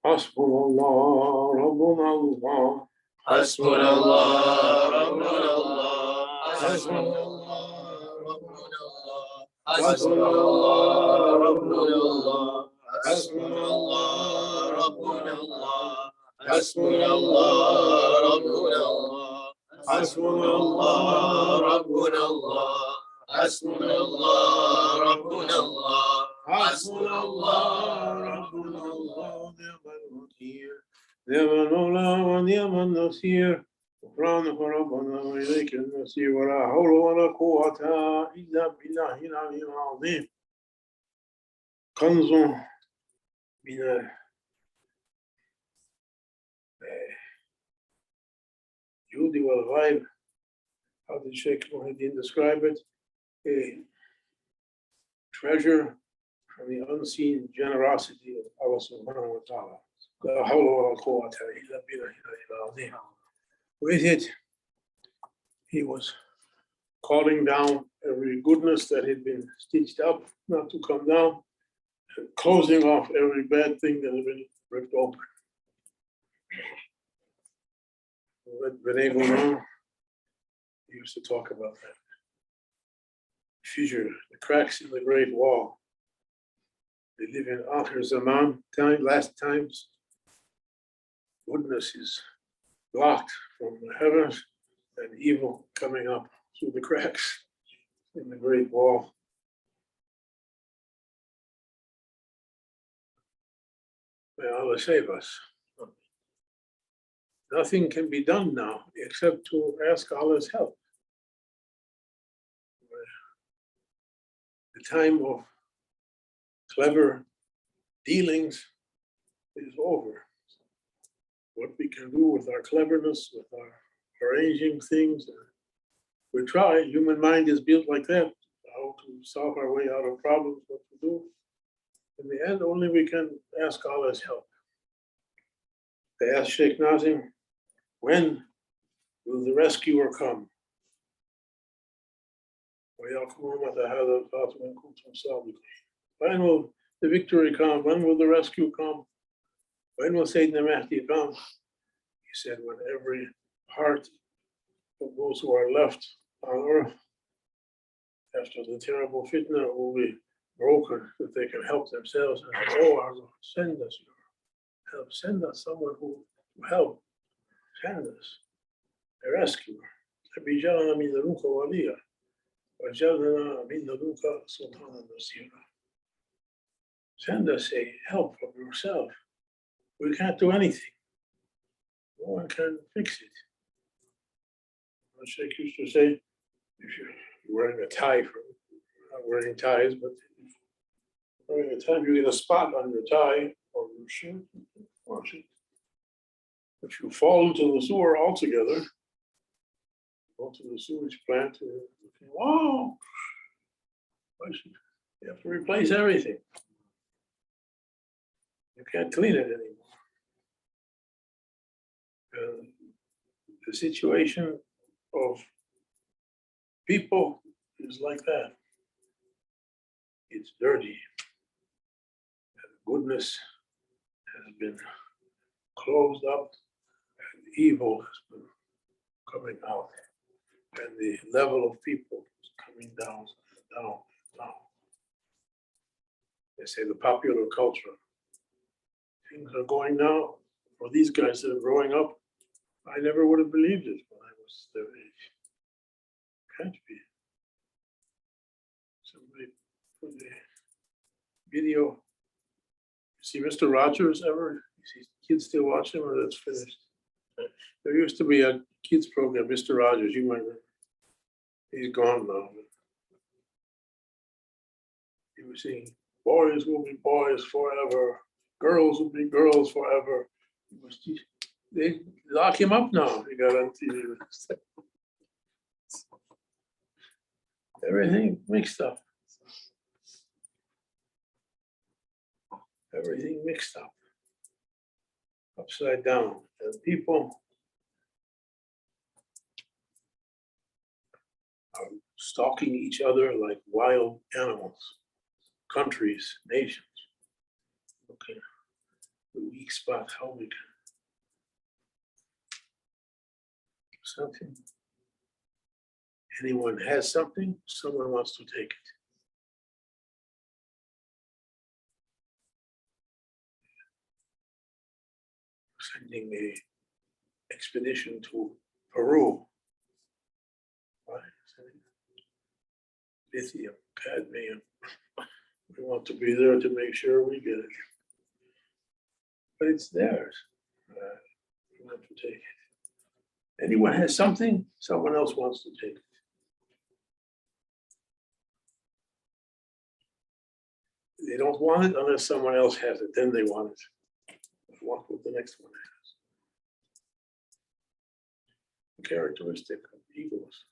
حسبنا الله ربنا الله حسبنا الله ربنا الله حسبنا الله ربنا الله حسبنا الله ربنا الله حسبنا الله ربنا الله حسبنا الله ربنا الله حسبنا الله ربنا الله حسبنا الله ربنا الله نعم الوكيل نعم المولى ونعم النصير غفرانك ربنا وإليك المصير ولا حول ولا قوة إلا بالله العلي العظيم كنز من الجود والغيب. How did Shaykh Muhyiddin describe it? A treasure from the unseen generosity of Allah subhanahu wa ta'ala. لا حول ولا قوة إلا بالله العظيم. With it, he was calling down every goodness that had been stitched up not to come down, and closing off every bad thing that had been ripped open. He used to talk about that fissure, the cracks in the great wall. They live in Akhir Zaman, last times. Goodness is blocked from the heavens and evil coming up through the cracks in the great wall. May Allah save us. Nothing can be done now except to ask Allah's help. The time of clever dealings is over. What we can do with our cleverness, with our arranging things, we try. Human mind is built like that, how to solve our way out of problems, what to do. In the end, only we can ask Allah's help. They asked Sheikh Nazim, when will the rescuer come? When will the victory come? When will the rescue come? When will Sayyidina Mahdi come? He said, when every heart of those who are left on earth after the terrible fitna will be broken, that they can help themselves. And say, oh Allah, send us your help. Send us someone who will help. Send us a rescuer. Send us a help from yourself. We can't do anything. No one can fix it. The Sheikh used to say, if you're wearing a tie, not wearing ties, but if you're wearing a tie, you get a spot on your tie or your shirt, wash it. If you fall into the sewer altogether, go to the sewage plant, wow, you have to replace everything. You can't clean it anymore. The situation of people is like that. It's dirty. And goodness has been closed up, and evil has been coming out. And the level of people is coming down, down, down. They say the popular culture. Things are going now. For these guys that are growing up, I never would have believed it when I was their age. Can't be. Somebody put a video. See Mr. Rogers ever? You see kids still watch him, or that's finished? There used to be a kids program, Mr. Rogers. You might remember. He's gone now. You were seeing boys will be boys forever, girls will be girls forever. They lock him up now. He got on TV. Everything mixed up. Everything mixed up. Upside down. And people are stalking each other like wild animals. Countries, nations. Okay. the weak spot, how we can do something. Anyone has something, someone wants to take it. Sending a expedition to Peru. Right? Lithium, cadmium. We want to be there to make sure we get it. But it's theirs. We want to take it. Anyone has something, someone else wants to take it. They don't want it unless someone else has it, then they want it. They want what the next one has. The characteristic of egos,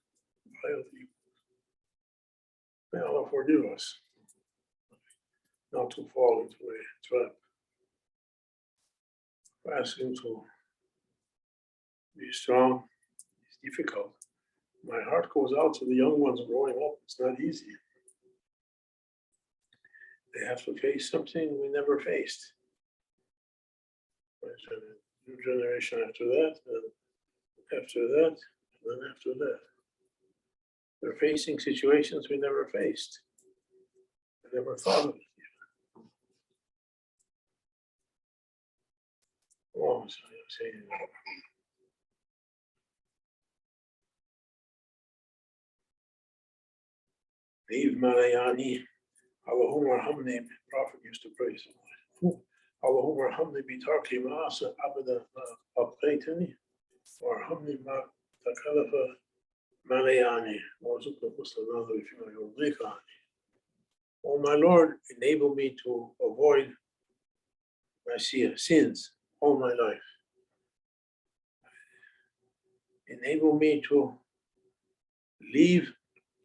wild egos. May Allah forgive us not to fall into a trap. Asking to be strong is difficult. My heart goes out to the young ones growing up. It's not easy. They have to face something we never faced. There's a new generation after that, and after that, and then after that. They're facing situations we never faced. I never thought of it. Oh, so I'm saying, Leave Malayani, Allahumma hamni, Prophet used to pray so much. Allahumma hamni bitarki ma'asa abada abqaitani, or hamni ma takalafa Malayani, or zukla muslanadu if you know. Oh my Lord, enable me to avoid my sins all my life. Enable me to leave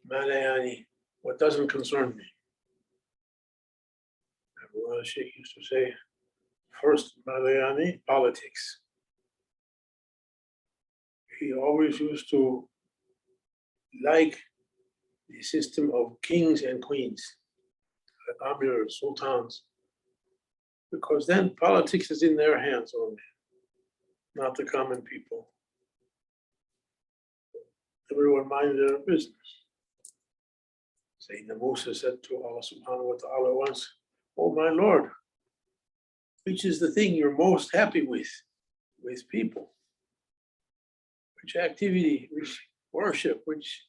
Malayani, what doesn't concern me. Shaykh used to say, first Malayani, politics. He always used to like the system of kings and queens, amirs, sultans, because then politics is in their hands only, not the common people. Everyone mind their business. Sayyidina Musa said to Allah subhanahu wa ta'ala once, oh my Lord, which is the thing you're most happy with people? Which activity, which worship, which?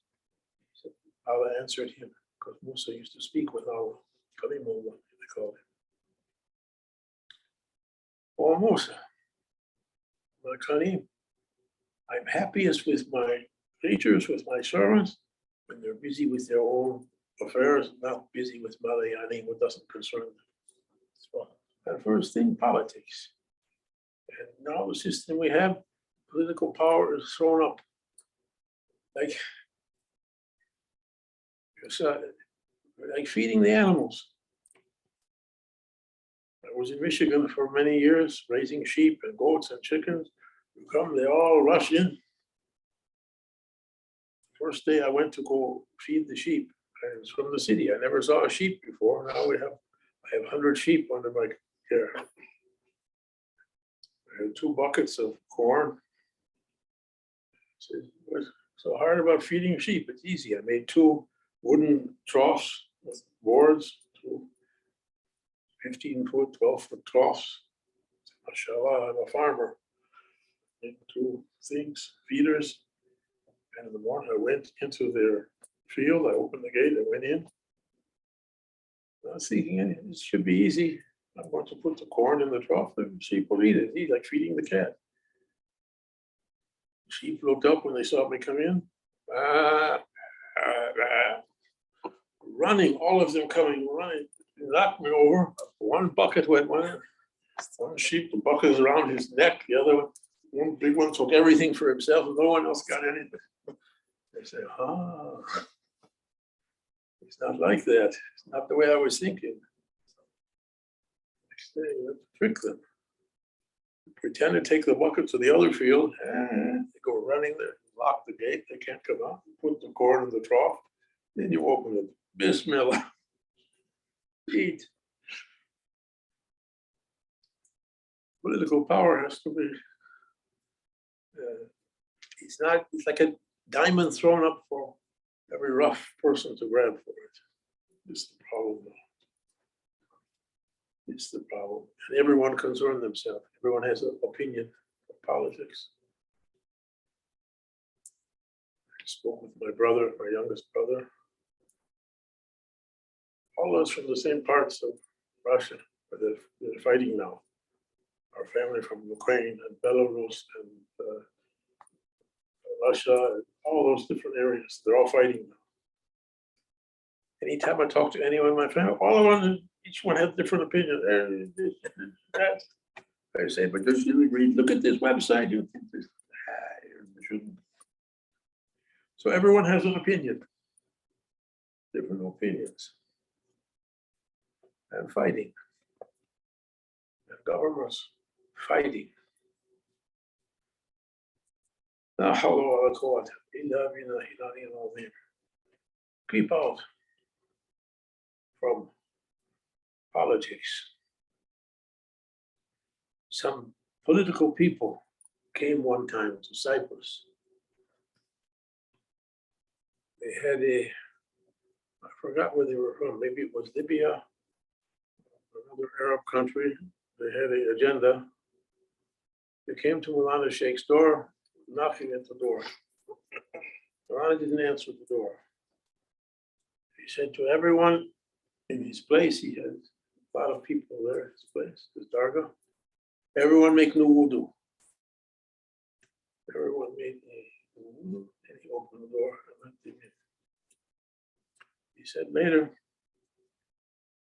Allah answered him, because Musa used to speak with Allah, Kalimullah, they called him. Oh Musa, my Kalim, I'm happiest with my creatures, with my servants, when they're busy with their own affairs, not busy with Malayani, what doesn't concern them. So, that first thing, politics. And now the system we have, political power is thrown up. Like feeding the animals. I was in Michigan for many years, raising sheep and goats and chickens. You come, they all rush in. First day I went to go feed the sheep. I was from the city. I never saw a sheep before. Now I have 100 sheep under my care. I had 2 buckets of corn. What's so hard about feeding sheep? It's easy. I made 2 wooden troughs with boards, 2 15-foot, 12-foot troughs. Mashallah, I'm a farmer. I made 2 things, feeders. And in the morning, I went into their field. I opened the gate. I went in. I was thinking, it should be easy. I'm going to put the corn in the trough. The sheep will eat it. It's like feeding the cat. The sheep looked up when they saw me come in. Running, all of them coming, running. They knocked me over. 1 bucket went one sheep, the bucket is around his neck. The other one big one took everything for himself. No one else got anything. They say, it's not like that. It's not the way I was thinking. Next day, you have to trick them. Pretend to take the bucket to the other field. They go running there, lock the gate. They can't come out. Put the corn in the trough. Then you open it. Bismillah. Eat. political power has to be, it's like a diamond thrown up for every rough person to grab for it. It's the problem. It's the problem. And everyone concerns themselves. Everyone has an opinion of politics. I spoke with my brother, my youngest brother. All of us from the same parts of Russia, but they're fighting now. Our family from Ukraine and Belarus and Russia, and all those different areas, they're all fighting now. Anytime I talk to anyone in my family, all of them, each one has different opinions. That. I say, but just read, look at this website. You think this? You shouldn't. So everyone has an opinion, different opinions, and fighting, and governments fighting. Now, keep out from politics. Some political people came one time to Cyprus. They had I forgot where they were from, maybe it was Libya, another Arab country. They had an agenda. They came to Maulana Sheikh's door, knocking at the door. Maulana didn't answer the door. He said to everyone in his place, he had a lot of people there in his place, his dargah, everyone make new wudu. Everyone made a wudu, and he opened the door and let them in. He said later,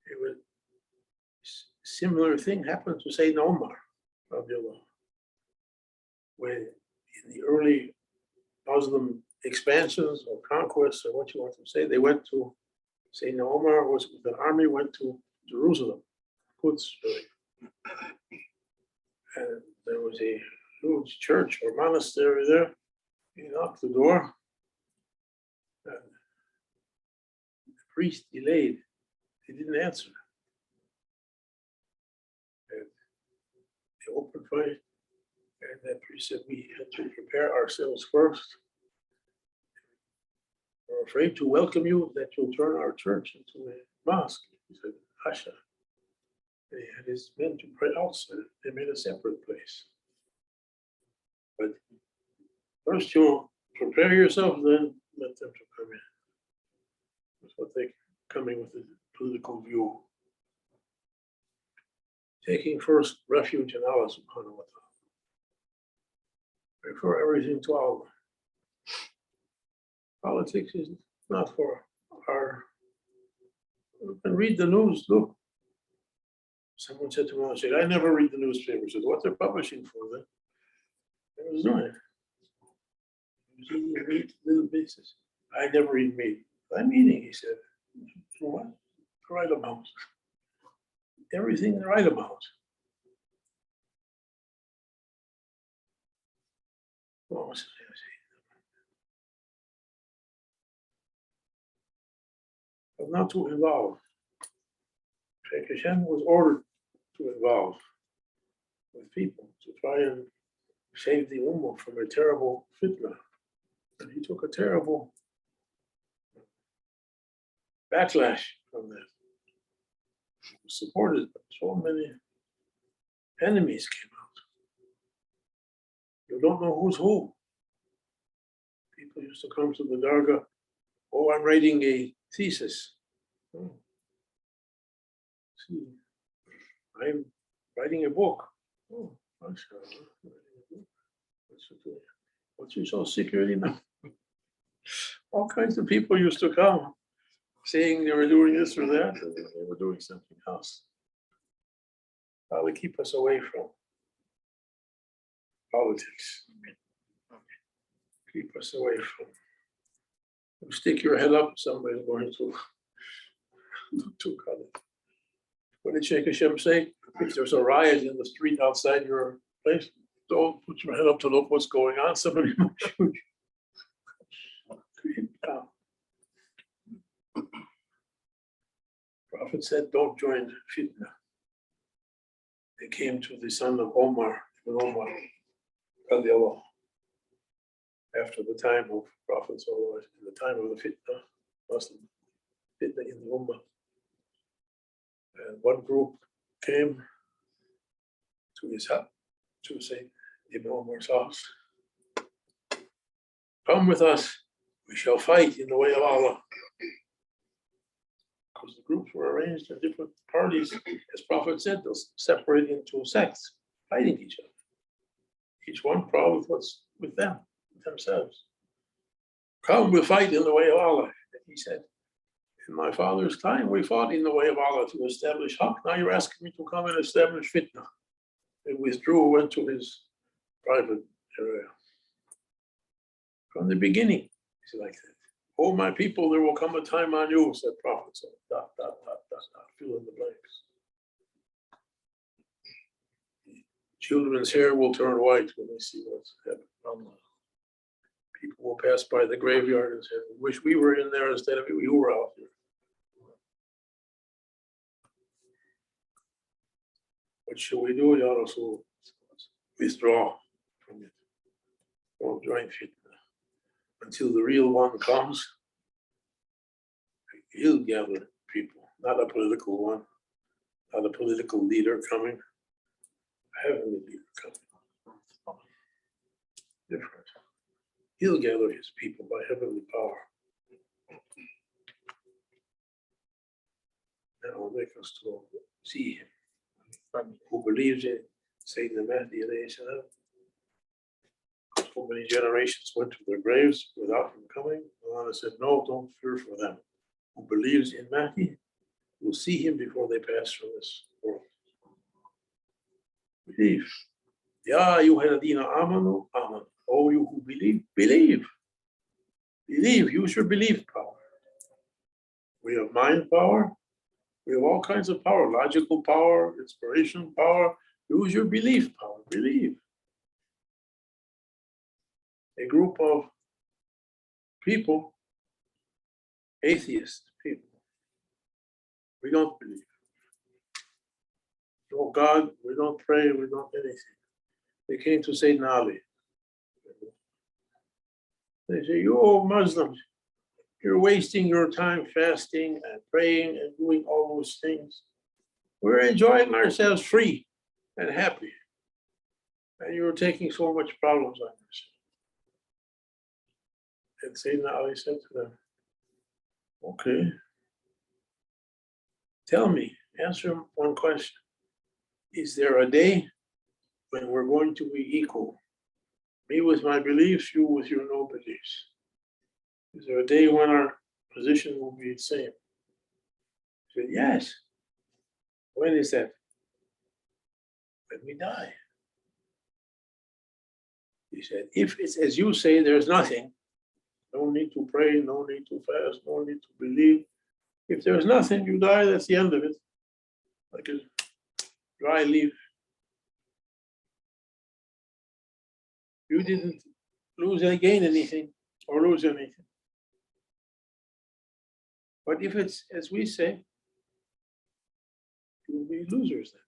it was similar thing happened to Sayyidina Omar, when in the early Muslim expansions or conquests, or what you want to say, they went to, Sayyidina Omar was with an army, went to Jerusalem, Quds, and there was a huge church or monastery there. He knocked the door, and the priest delayed. He didn't answer. And they opened fire, and that priest said, we had to prepare ourselves first. We're afraid to welcome you, that you'll turn our church into a mosque. He said, Hasha. They had his men to pray outside. They made a separate place. But first you prepare yourself, then let them to come in. That's what they're coming with, the political view. Taking first refuge in Allah subhanahu wa ta'ala. Refer everything to Allah. Politics is not for our, you can read the news, look. Someone said to me, I never read the newspaper. I said, what they're publishing for then? I was doing it. I was reading little pieces. I never read media. I'm eating, he said. For what? To write about. Everything to write about. What was it? But not to involve. Shaykh Hashem was ordered to involve with people to try and save the ummah from a terrible fitna. And he took a terrible backlash from that. He was supported, but so many enemies came out. You don't know who's who. People used to come to the dargah, oh, I'm writing a thesis. Oh. See, I'm writing a book. Oh, mashallah. What's you so secretly now? All kinds of people used to come saying they were doing this or that, and they were doing something else. Probably keep us away from politics. Keep us away from. You stick your head up, somebody's going to cut it. What did Shaykh Hashem say? If there's a riot in the street outside your place, don't put your head up to look what's going on. Somebody might shoot you. Prophet said, don't join fitna. came to the son of Omar, Ibn Omar, radiallahu, after the time of Prophet, in the time of the fitna, Muslim fitna in the Ummah. And one group came to his house, to say, Ibn Omar's house. Come with us, we shall fight in the way of Allah. Because the groups were arranged in different parties. As Prophet said, they'll separate into sects, fighting each other. Each one proud with what's with them, with themselves. Come, we'll fight in the way of Allah. And he said, in my father's time, we fought in the way of Allah to establish haqq. Now you're asking me to come and establish fitna. He withdrew, went to his private area. From the beginning, he's like that. Oh, my people, there will come a time on you, said Prophet. So, fill in the blanks. Children's hair will turn white when they see what's happening. People will pass by the graveyard and say, we wish we were in there instead of you were out there. What should we do, Ya Rasul? Withdraw from it. Don't join fitna. Until the real one comes, he'll gather people, not a political one, not a political leader coming, a heavenly leader coming. Different. He'll gather his people by heavenly power. That will make us to see him. Who believes in Sayyidina Mahdi alayhi salam. So many generations went to their graves without him coming. Allah said, no, don't fear for them. Who believes in Mahdi will see him before they pass from this world. Believe. Ya ayyuhalladhina amanu, amanu. Oh, you who believe, believe. Believe, use your belief power. We have mind power. We have all kinds of power, logical power, inspiration power. Use your belief power, believe. A group of people, atheist people, we don't believe. No God, we don't pray, we don't anything. They came to Sayyidina Ali. They say, you Muslims, you're wasting your time fasting and praying and doing all those things. We're enjoying ourselves free and happy. And you're taking so much problems on yourself. And Sayyidina Ali said to them, okay, tell me, answer one question. Is there a day when we're going to be equal? Me with my beliefs, you with your no beliefs. Is there a day when our position will be the same? He said, yes. When is that? When we die. He said, if it's as you say, there's nothing, no need to pray, no need to fast, no need to believe. If there's nothing, you die, that's the end of it. Like a dry leaf. You didn't gain anything or lose anything. But if it's as we say, you'll be losers that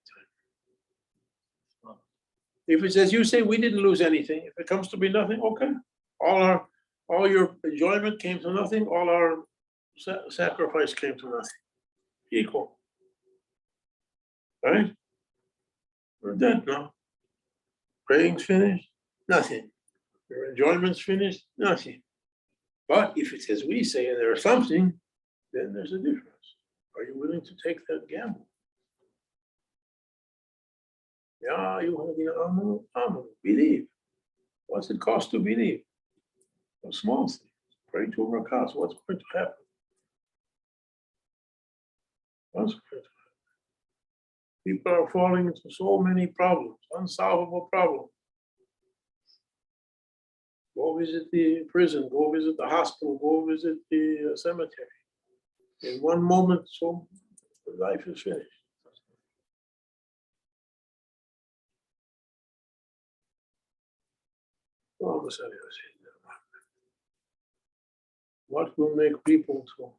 time. If it's as you say, we didn't lose anything. If it comes to be nothing, okay. All your enjoyment came to nothing. All our sacrifice came to nothing. Equal. Right? We're dead now. Praying's finished, nothing. Your enjoyment's finished, nothing. But if it's as we say and there's something, then there's a difference. Are you willing to take that gamble? Ya ayyuhalladhina amanu, amanu. Believe. What's it cost to believe? A small thing. Pray 2 rakats. What's going to happen? What's going to happen? People are falling into so many problems, unsolvable problems. Go visit the prison, go visit the hospital, go visit the cemetery. In one moment, so life is finished. What will make people to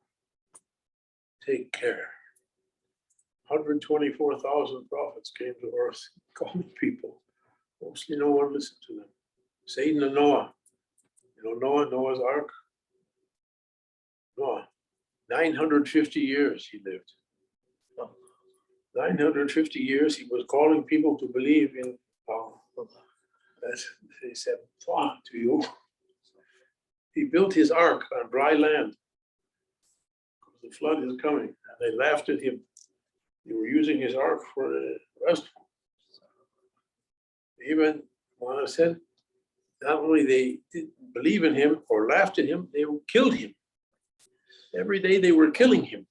take care? 124,000 prophets came to earth calling people. Mostly no one listened to them. Satan and Noah. Noah's Ark? Noah. 950 years he lived. 950 years he was calling people to believe in as they said, to you. He built his ark on dry land. The flood is coming. And they laughed at him. They were using his ark for a restaurant. Even Mona said, not only they didn't believe in him or laughed at him, they killed him. Every day they were killing him.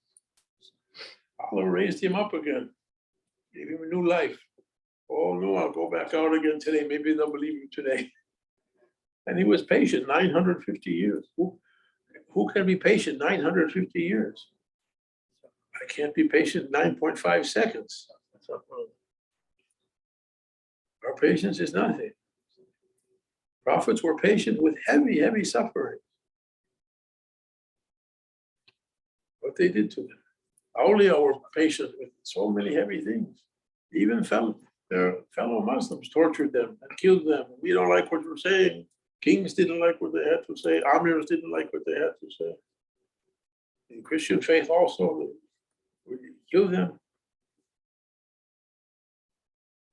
Allah raised him up again, gave him a new life. Oh no, I'll go back out again today. Maybe they'll believe him today. And he was patient 950 years. Who can be patient 950 years? I can't be patient 9.5 seconds. Our patience is nothing. Prophets were patient with heavy, heavy suffering. What they did to them. Awliya were patient with so many heavy things. Even their fellow Muslims tortured them and killed them. We don't like what you're saying. Kings didn't like what they had to say. Amirs didn't like what they had to say. In Christian faith also, we kill them.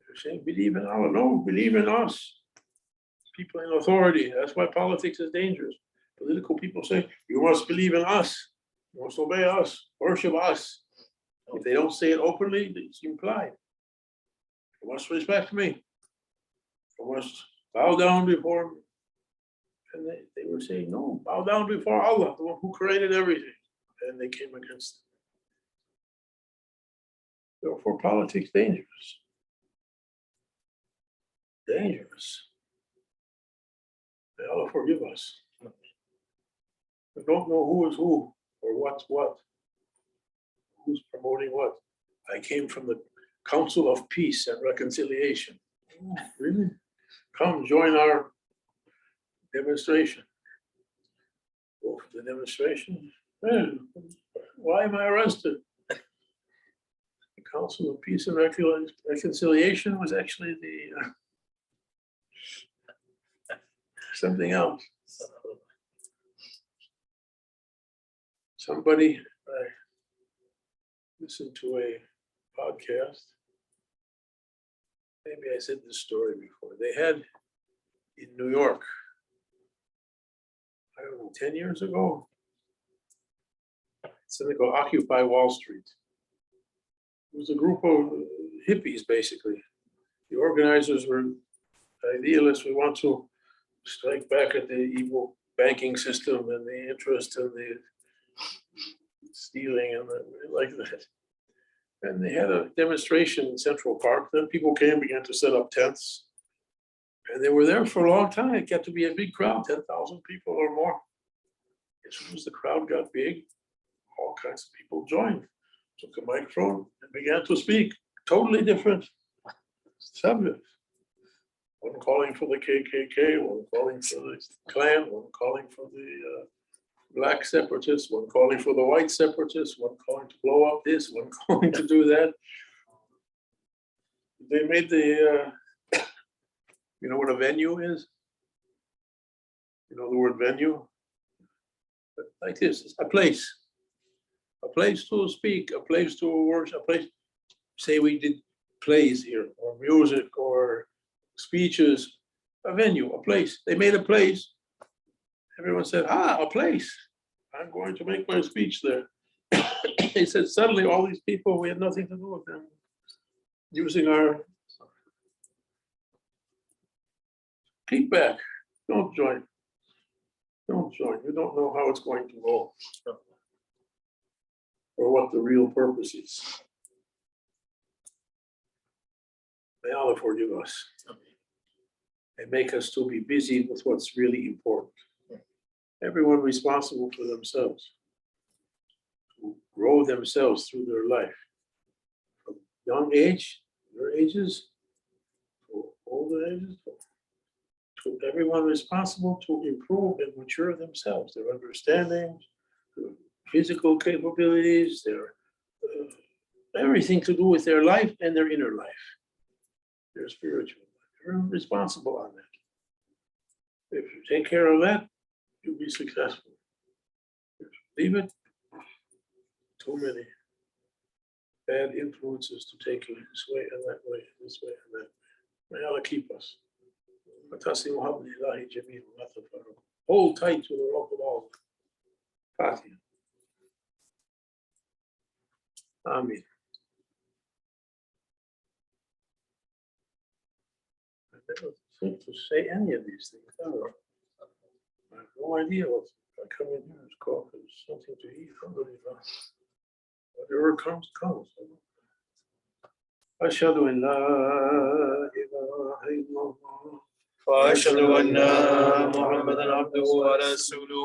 They're saying, believe in Allah. No, believe in us. People in authority. That's why politics is dangerous. Political people say, you must believe in us. You must obey us. Worship us. If they don't say it openly, it's implied. You must respect me. You must bow down before me. And they were saying, no, bow down before Allah, the one who created everything. And they came against them. Therefore, politics dangerous. Dangerous. May Allah forgive us. We don't know who is who or what's what. Who's promoting what. I came from the Council of Peace and Reconciliation. Oh, really? Come join our demonstration. Go for the demonstration. Man, why am I arrested? The Council of Peace and Reconciliation was actually the something else. Somebody, I listened to a podcast. Maybe I said this story before. They had in New York, I don't know, 10 years ago, something called Occupy Wall Street. It was a group of hippies, basically. The organizers were idealists. We want to strike back at the evil banking system and the interest and the stealing and like that. And they had a demonstration in Central Park. Then people came, began to set up tents. And they were there for a long time. It got to be a big crowd, 10,000 people or more. As soon as the crowd got big, all kinds of people joined, took a microphone and began to speak. Totally different subjects. One calling for the KKK, one calling for the Klan, one calling for the black separatists, one calling for the white separatists, one calling to blow up this, one calling to do that. They made the, you know what a venue is? You know the word venue? Like this, it's a place to speak, a place to worship, a place, say we did plays here, or music, or speeches, a venue, a place. They made a place. Everyone said, a place. I'm going to make my speech there. They said, suddenly all these people, we had nothing to do with them. Using our keep back, don't join. Don't join. You don't know how it's going to go or what the real purpose is. May Allah forgive us and make us to be busy with what's really important. Everyone responsible for themselves, to grow themselves through their life. From young age, your ages, to older ages, to everyone responsible to improve and mature themselves, their understanding, their physical capabilities, their everything to do with their life and their inner life, their spiritual life. You're responsible on that. If you take care of that, you'll be successful. If you leave it, too many bad influences to take you this way and that way, this way and that way. May Allah keep us. Hold tight to the rope of all. Fatiha. Amen. I never think to say any of these things ever. I have no idea what I come in here is called. There's something to eat. Alhamdulillah. Whatever comes, comes. أشهد أن لا إله إلا الله وأشهد أن محمدا عبده ورسوله